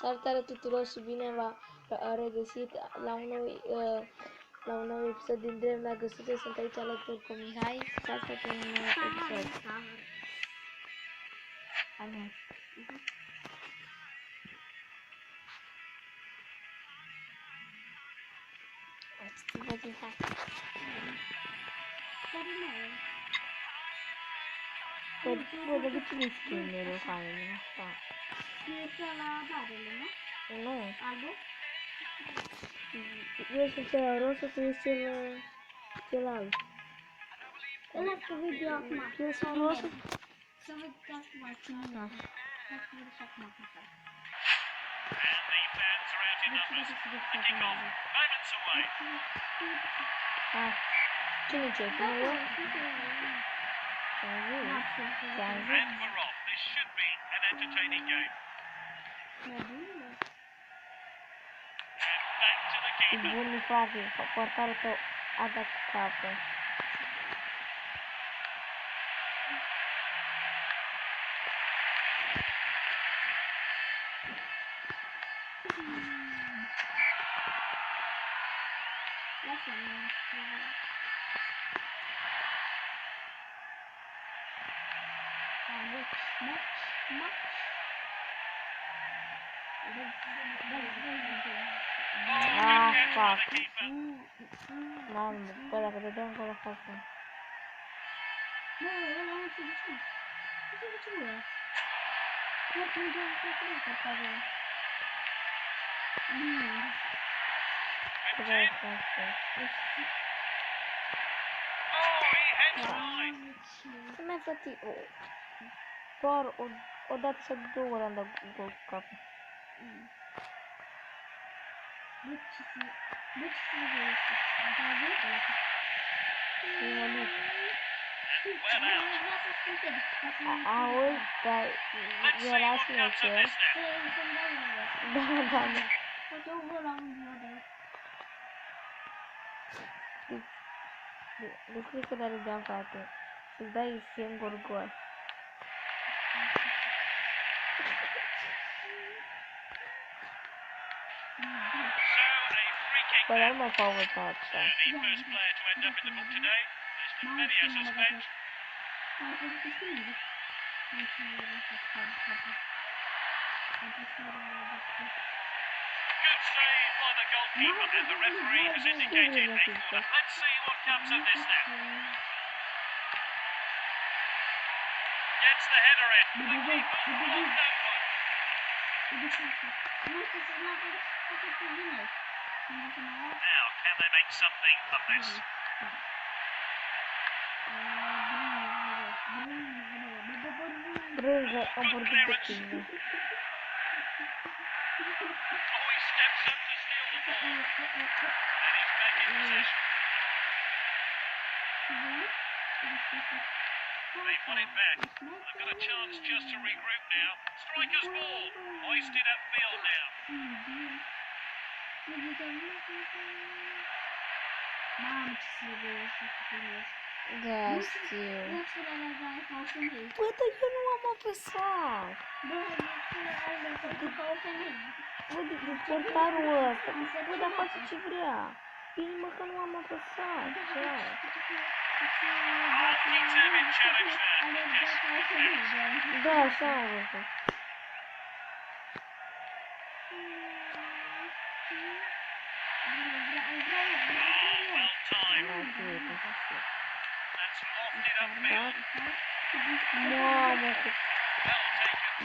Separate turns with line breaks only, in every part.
Salutare tuturor și bine v-am regăsit la un nou episod din Dream la găsite. Sunt aici alături cu Mihai și asta e un nou episod. Hai. Vă zic, hai. Bă, de ce nu schimb mereu hainele asta?
E la barele, nu?
Nu.
Albul?
Eu sunt cel roșu, tu ești cel alb.
Ăla cu video acum.
Eu sunt roșu.
Să văd acum cine e. Să văd și acum cum fac.
And the fans are out in numbers. The kick-off, moments away.
Ah, cine ce? Cine eu? Ți-am zis.
And we're off. This should be an entertaining game. And back to the
E
keeper.
bun, frate, portarul tău a dat cu capul.
Lasă-mă.
Ah, fuck. Mamă, bă, dacă dădeam gol acasă.
Bă, ăla nu știu de ce. Nu știu de ce ăla. Nu știu de ce pare.
Să dai asta.
Oh, he heads wide.
Să mai făti doar o dată sau două ori am dat gol cu capul.
Bă, ce să vezi asta? Am văzut ăla.
E mănânc.
Well out.
Auzi, dar
Let's see
era
what comes of
sincer.
this now.
Da. Deci cred că dar râdeam, frate. Să-ți dai singur gol.
So, a free kick
Păi,
now.
nu mă fac văzut asta.
The first player to end up in the book today. Listed many a suspect. Good save by the goalkeeper, and the referee has indicated a corner. Let's see what comes of this now. Gets the header in. The keeper blocked that one. Now, can they make something of this?
Brânză, am vorbit de tine.
Oh, he steps up to steal the ball. And he's back in possession. They've won it back. They've got a chance just to regroup now. Striker's ball. Hoisted upfield now.
Mamă, ce să vezi.
Da, știu.
Nu știu la dar ca o femeie.
Bă, dar eu nu am apăsat.
Bă, ca o femeie.
Bă, de portarul ăsta. Bă, dar face ce vrea. Bine, mă, că nu am apăsat. Ce ai?
Oh, determined challenge there.
Da, așa am văzut.
Well timed.
Da, știu, știu.
That's lofted upfield.
Mamă, că...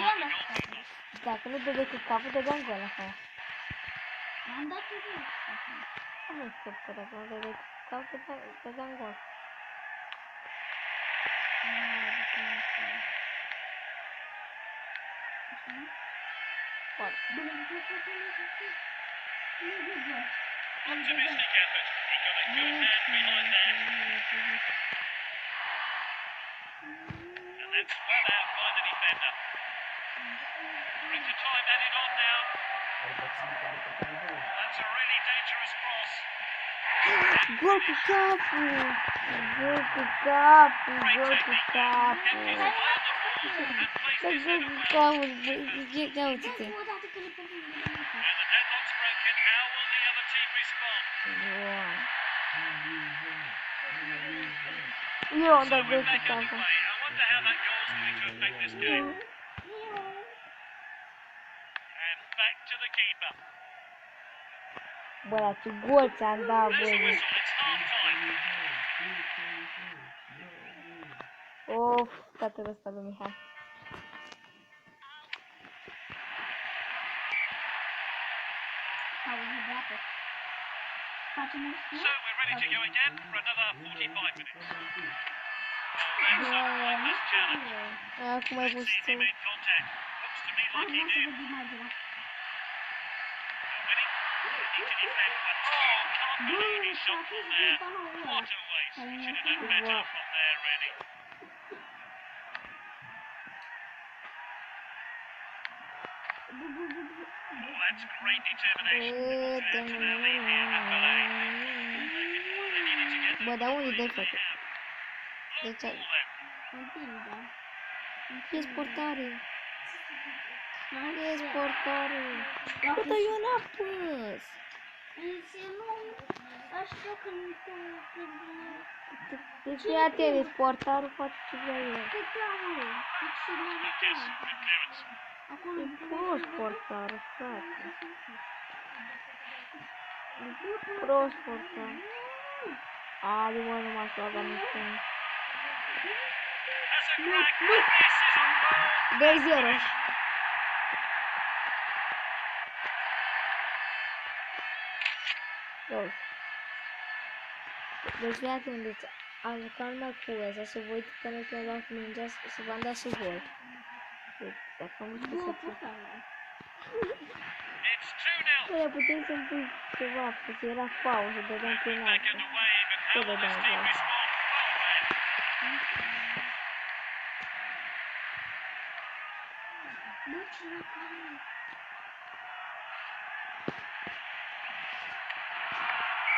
Well taken by the goalkeeper.
Dacă nu dă decât capul, dădeam gol acolo.
Am dat eu.
Am înțeles că dacă nu dă decât capul, dădeam gol. Foarte.
Optimistic effort. He got a good hand behind that. And that's well out by the defender. Extra time added on now. That's a really dangerous cross.
Gol cu capul! Gol cu capul!
Great
Gol cu
technique.
capul!
Kept his eye on the ball. And placed his header well.
Caută-te.
O dată că le pădăm de
And the deadlock's broken. How will the other team respond?
Wow. Eu am
So
dat
we're
break
back
asta.
underway. I wonder how that goal's going to affect this game. And back to the keeper.
Bă, dar ce gol ți-am dat,
There's the
bă.
whistle. It's half time.
Of, tatăl ăsta lui Mihai.
Auzi, gata. Facem un
So we're ready to go again for another 45 minutes. That's a hopeless challenge.
Acum ai pus
Let's see if he made contact. Looks to me
Hai,
like he
vreau să
did.
văd imaginea.
Ready? Need to defend one. Oh, can't believe he shot from there. What a waste. He should have done better from there, really. Oh, that's great determination. They want to add to their lead here. FLA. Taking all they needed to get
Bă,
them
dar unde
away,
dai,
and they
frate?
have. Long
Deci,
ball then.
Întinde.
e sportare. E
Hai să...
sportare. Bă, dar eu n-am pus.
Însă nu... Așa că nu te...
Deci fii atent, sportarul face ce vrea el.
Păi da, mă. Deci nu
Yes, good clearance.
acolo...
E pro sportarul, frate. E pro sportar. Adi, mă, nu m-aș băga niciun.
That's a crack. And this is a goal.
2-0. Gol. Deci fii atent, deci am jucat mai cu ăsta să vă uit până când luat mingea să v-am dat sub gol. Deci, dacă am văzut
Două
să fiu.
portare.
It's 2-0.
Bă, puteai să-mi pui ceva, că era pauză, dădeam
Back
penalti.
underway, but how will this team respond? Well read.
Bă, cine care...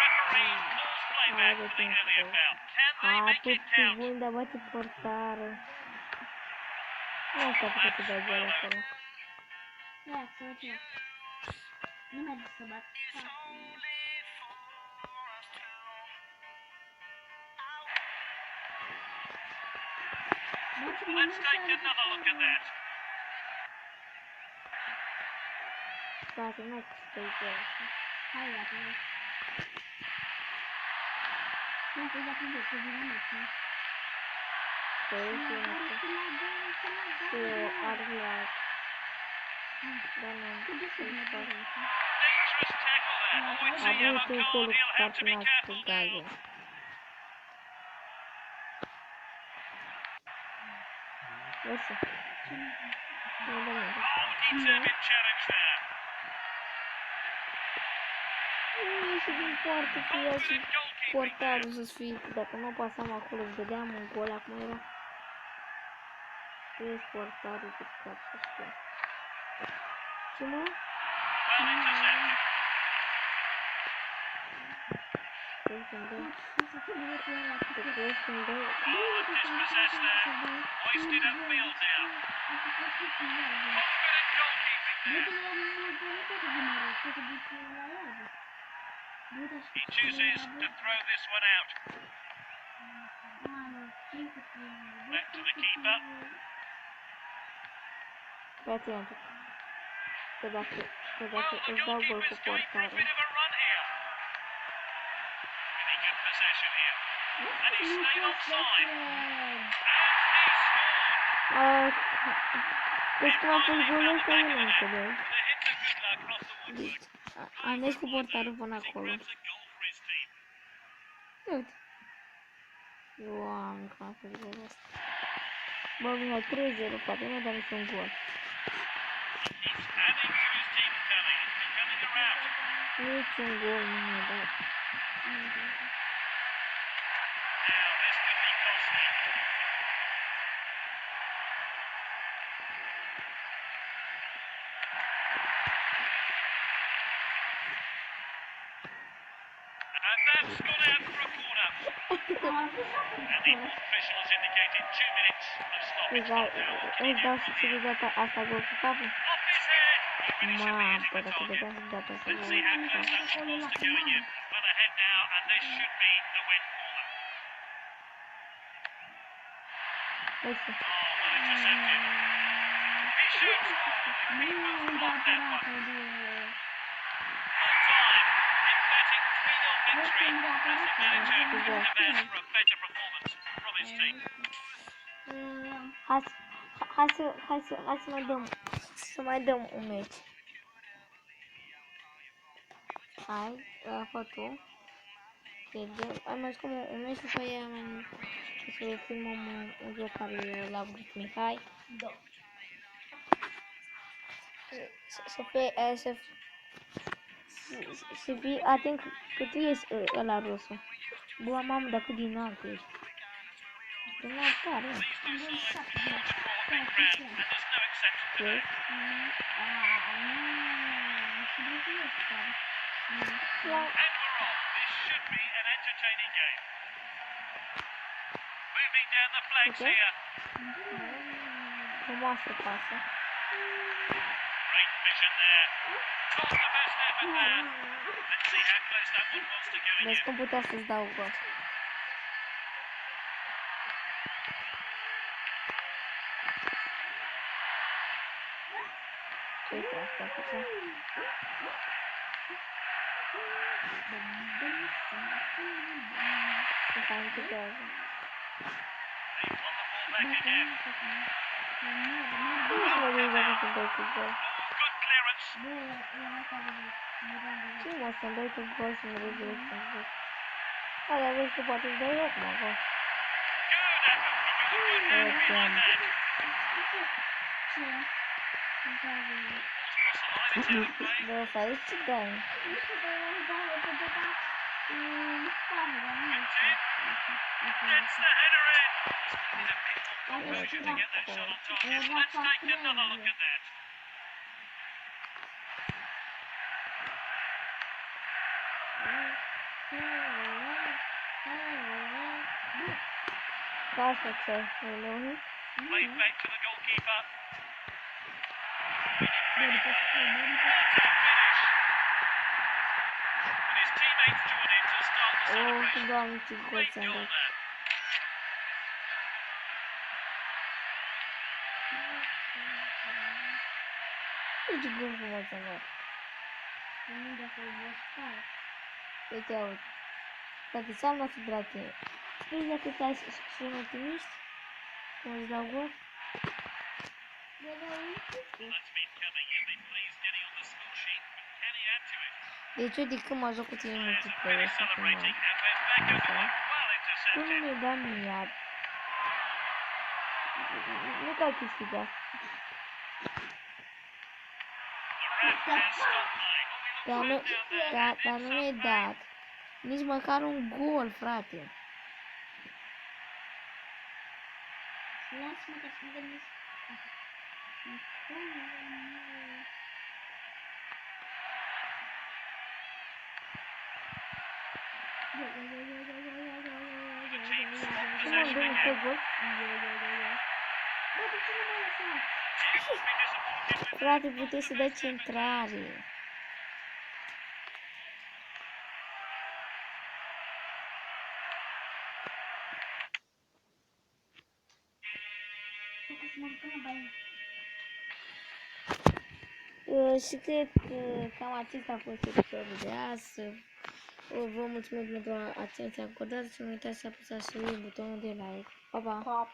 Referee calls play back for the earlier foul. Can they
A,
make
pus
it count?
cuvânt, dar bate portară. Nu asta că te dai gol acolo.
Ia, să văd ce. Nu merge să bat.
Let's take another look at that.
Frate, n-ai cum să dai gol așa.
Hai, gata. Nu, că dacă de că vine meci.
Că e finată. Și eu arg la... Da, nu.
Dangerous tackle there. Oh, it's a
A
yellow
avut un
card.
colo cu
He'll have to be
cartonaș cu
careful
gazul.
now.
Lăsă. Nu, da, nu.
Oh, determined challenge there.
Nu ieși din poartă și ia și
Confident goalkeeping there.
portarul să-ți fie. Dacă nu pasam acolo, îți dădeam un gol, acum era... E portarul cât cap să știu. Ce mă?
Well intercepted.
Crezi când dă? Te crezi când dă?
Oh, dispossessed there. Hoisted upfield now. Confident goalkeeping there. He chooses to throw this one out. Back to the keeper.
Fii atent. Că dacă
Well, the
îți dau gol cu
goalkeeper's going for a
portarul.
bit of a run here. Really good possession here. And he stayed offside. And he scored.
Deci cum a fost golul ăsta, eu nu înțeleg.
The hits of good luck off the woodwork.
Deci, am mers cu portarul până acolo.
Grabs a goal for his team.
Uite. Eu am încasă golul ăsta. Bă, Mihai, 3-0, poate nu a dat niciun gol.
Keeps adding to his team's tally. It's becoming a rout.
Niciun gol nu mi-a dat.
Now, this could be costly. And that's gone out for a corner. And the official officials indicated 2 minutes of stoppage
Îți dau,
time now. What can he
îți
do
dau
from
și
this?
ție de data asta gol cu capul.
Off his head. He really should be
Mamă,
hitting
bă,
the
dacă de
target.
data asta
Let's
gol
see how
cu
close
capul.
that one was to going in. Well ahead now, and this should be the win for them.
Uite.
Oh, well intercepted. He shoots. Oh, the keeper's
Nu,
blocked that
da,
one.
de...
Full time. Emphatic 3-0 victory. As the manager
Good job.
gives best for a better performance from his team.
Hai să mai dăm un meci. Hai, fă tu. Ai mai scos un meci și pe aia mai să filmăm un joc care l-a vrut Mihai.
Da.
Să fii atent că tu ești ăla rosu. Bă, mamă, dar cât din alt ești. Din alt tare.
These two sides want to draw a big crowd, and there's no exception today. And we're off. This should be an entertaining game. Moving down the flanks
Okay.
here.
Frumoasă pasă.
Great vision there. Not the best effort there. Let's see how close that one was to going
Vezi
in.
cum putea să-ți dau gol. Ce-i asta putea? Ce fain putează.
They've won the ball back again.
Nu știu de unde să dai cu gol.
Oh, good clearance.
Ce mă să-mi dai cu gol și mă duc direct în gol? Da, dar vezi că poate îți dai eu acum gol.
Good effort from a good man like that. Ball's crossed the line, it's out of play.
Bă, să aici ce dai?
Gets the header in. Need a bit more composure to get that shot on target. Let's take another look at that.
Lasă ce-ai, nu?
Played back to the goalkeeper. Finish. And his teammates join in to start the
O,
celebration.
Doamne, ce gol
Great
ți-am
goal
dat.
there.
Ce gol frumos ți-am dat. Uite, uite. Dacă ți-am dat de la tine. Știi dacă te-ai și un optimist? Cum îți dau gol?
Well, that's been coming. He'll be pleased getting on the score sheet, but can he add to it?
Deci eu de când mă joc cu tine
Players have
multiplayer
finished
să filmăm.
celebrating, and we're back at
Așa.
work. Well
Tu nu
intercepted.
mi-ai dat mie. Nu ca chestii de asta.
The ref has stopped play. Well, we look for it now then.
Dar nu mi-ai dat nici măcar un gol, frate.
Lasă-mă ca să-mi gândesc.
The team swap
Nu mă
possession
gândesc pe
again.
gol.
Bă, de ce nu mă lăsați?
Team will be disappointed with that.
Frate, puteai să dai centrare.
Dacă să mă duc la baie.
Și cred că cam acesta a fost episodul de azi. Vă mulțumesc pentru atenția acordată și nu uitați să apăsați și butonul de like. Pa, pa!